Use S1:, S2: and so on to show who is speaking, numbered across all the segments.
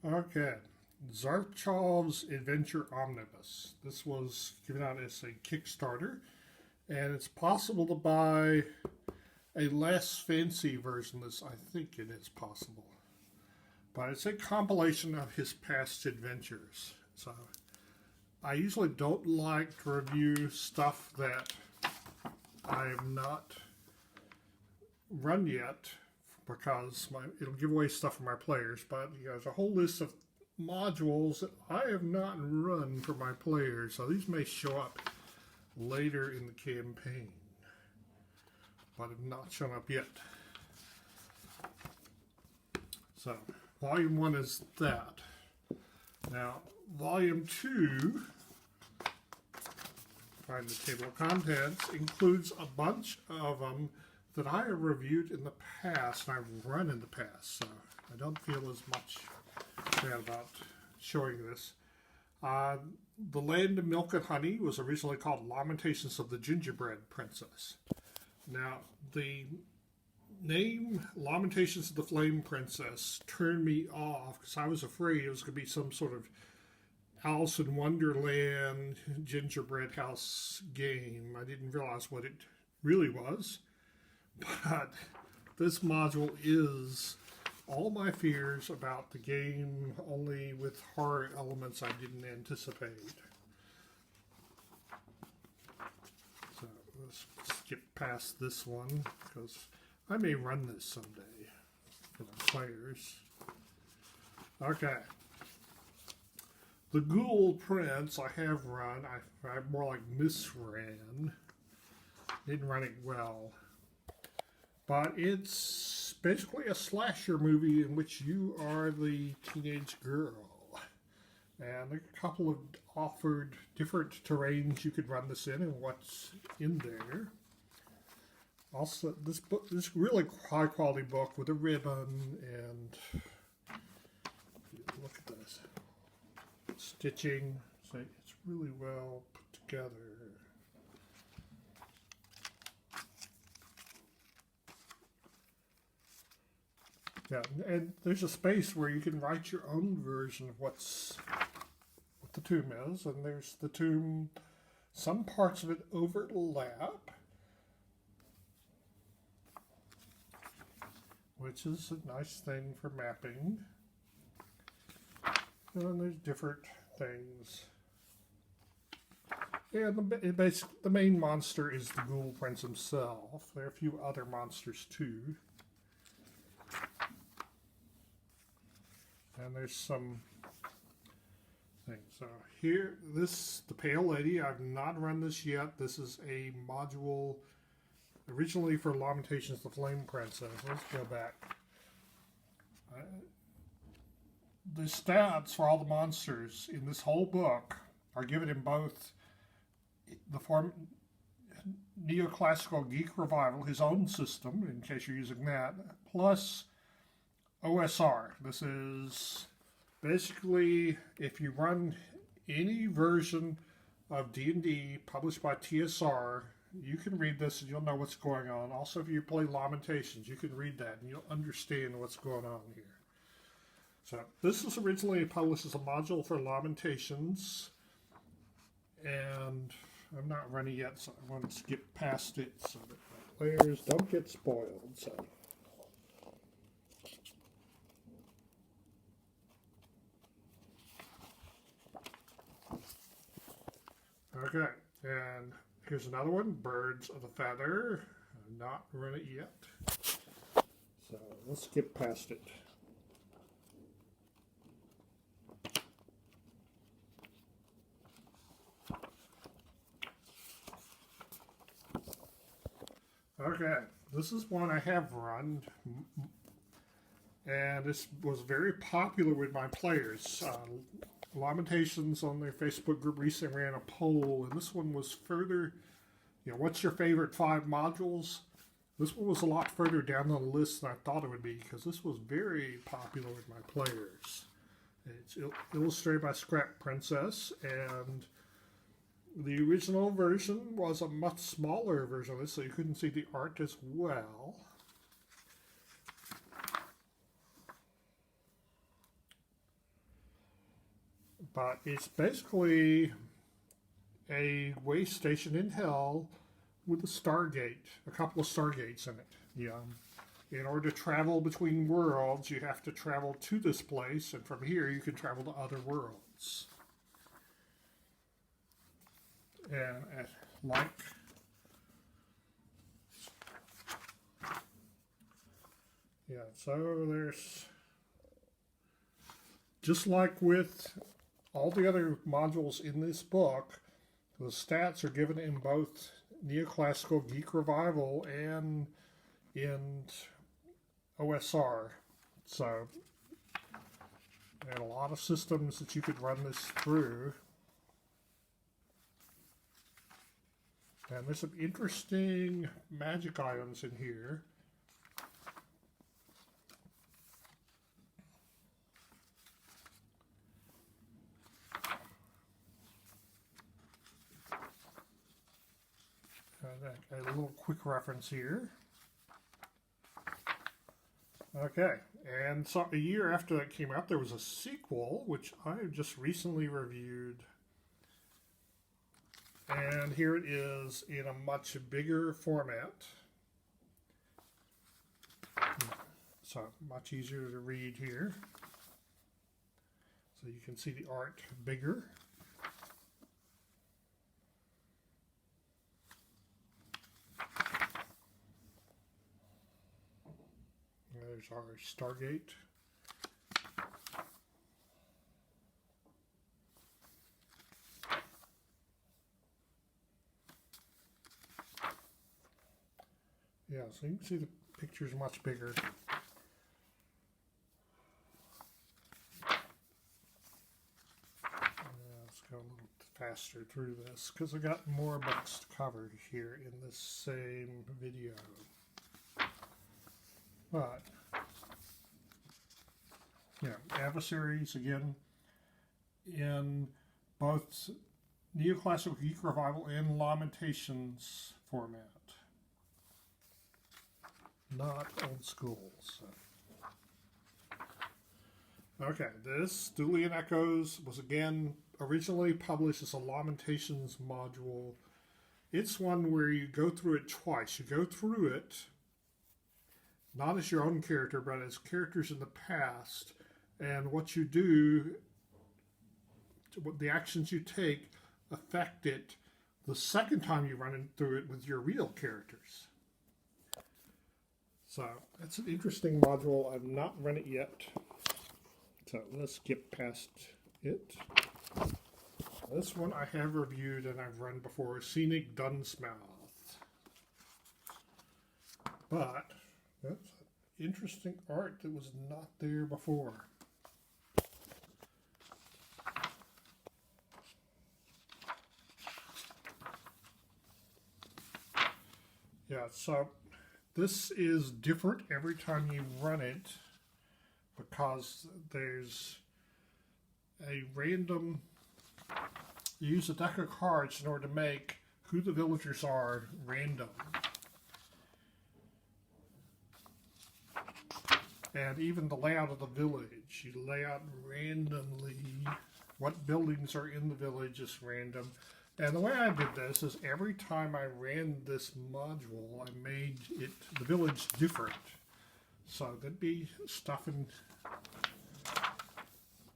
S1: Okay, Zzarchov's Adventure Omnibus. This was given out as a Kickstarter, and it's possible to buy a less fancy version. This, I think it is possible, but it's a compilation of his past adventures. So I usually don't like to review stuff that I have not run yet, because it'll give away stuff for my players, but there's a whole list of modules that I have not run for my players, so these may show up later in the campaign, but have not shown up yet. So, Volume 1 is that. Now, Volume 2, find the table of contents, includes a bunch of them that I have reviewed in the past, and I've run in the past, so I don't feel as much bad about showing this. The Land of Milk and Honey was originally called Lamentations of the Gingerbread Princess. Now, the name Lamentations of the Flame Princess turned me off because I was afraid it was going to be some sort of Alice in Wonderland gingerbread house game. I didn't realize what it really was. But this module is all my fears about the game, only with horror elements I didn't anticipate. So let's skip past this one, because I may run this someday for the players. Okay. The Ghoul Prince I have run. I more like misran. Didn't run it well. But it's basically a slasher movie in which you are the teenage girl. And a couple of offered different terrains you could run this in and what's in there. Also, this really high quality book with a ribbon and look at this. Stitching. So it's really well put together. Yeah, and there's a space where you can write your own version of what the tomb is, and there's the tomb. Some parts of it overlap, which is a nice thing for mapping. And there's different things. And the main monster is the Ghoul Prince himself. There are a few other monsters too. And there's some things. So here, the Pale Lady, I've not run this yet. This is a module originally for Lamentations of the Flame Princess. Let's go back. The stats for all the monsters in this whole book are given in both the form Neoclassical Geek Revival, his own system, in case you're using that, plus OSR. This is basically if you run any version of D&D published by TSR, you can read this and you'll know what's going on. Also, if you play Lamentations, you can read that and you'll understand what's going on here. So this was originally published as a module for Lamentations, and I'm not running yet, so I want to skip past it so that my players don't get spoiled. So. Okay, and here's another one, Birds of the Feather. I've not run it yet, so let's skip past it. Okay, this is one I have run, and this was very popular with my players. Lamentations on their Facebook group recently ran a poll, and this one was further, what's your favorite 5 modules? This one was a lot further down on the list than I thought it would be, because this was very popular with my players. It's illustrated by Scrap Princess, and the original version was a much smaller version of this, so you couldn't see the art as well. but it's basically a way station in hell with a Stargate, a couple of Stargates in it. Yeah. In order to travel between worlds, you have to travel to this place, and from here you can travel to other worlds. And like so there's, just like with all the other modules in this book, the stats are given in both Neoclassical Geek Revival and in OSR. So, and a lot of systems that you could run this through. And there's some interesting magic items in here. A little quick reference here. Okay, and so a year after that came out, there was a sequel, which I just recently reviewed. And here it is in a much bigger format. So much easier to read here. So you can see the art bigger. There's our Stargate. Yeah, so you can see the picture's much bigger. Let's go a little faster through this because I got more books covered here in this same video. But yeah, adversaries again in both Neoclassical Geek Revival and Lamentations format. Not old school. So. Okay, this Thulian Echoes was again originally published as a Lamentations module. It's one where you go through it twice. You go through it not as your own character, but as characters in the past. And what you do, what the actions you take, affect it the second time you run through it with your real characters. So that's an interesting module. I've not run it yet. So let's skip past it. This one I have reviewed and I've run before, Scenic Dunsmouth. But that's interesting art that was not there before. Yeah, so this is different every time you run it because there's a random, you use a deck of cards in order to make who the villagers are random. And even the layout of the village, you lay out randomly. What buildings are in the village is random. And the way I did this is every time I ran this module, I made it, the village, different. So there'd be stuff in,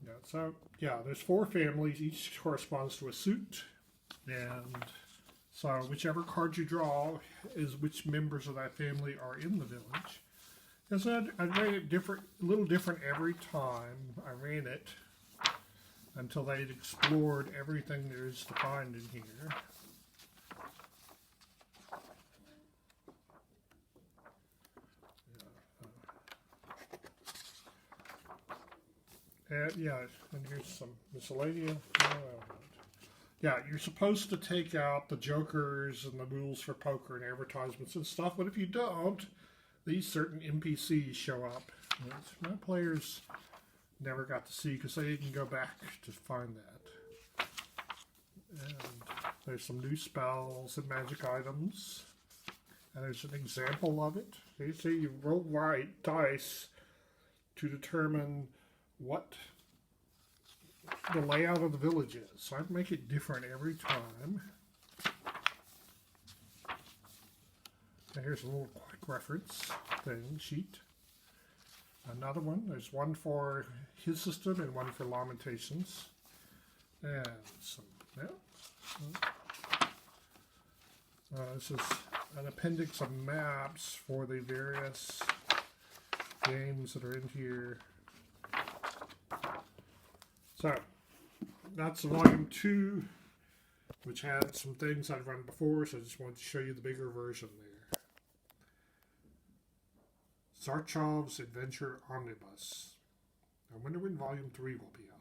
S1: yeah, so yeah, there's 4 families, each corresponds to a suit. And so whichever card you draw is which members of that family are in the village. And so I ran it different, a little different every time I ran it, until they'd explored everything there is to find in here. And yeah, and here's some miscellaneous. Yeah, you're supposed to take out the jokers and the rules for poker and advertisements and stuff, but if you don't, these certain NPCs show up. My players never got to see because they didn't go back to find that. And there's some new spells and magic items. And there's an example of it. So you see you roll dice to determine what the layout of the village is. So I make it different every time. And here's a little quick reference thing sheet. Another one. There's one for his system and one for Lamentations. And some, this is an appendix of maps for the various games that are in here. So, that's volume 2, which had some things I'd run before, so I just wanted to show you the bigger version there. Zzarchov's Adventure Omnibus. I wonder when volume 3 will be out.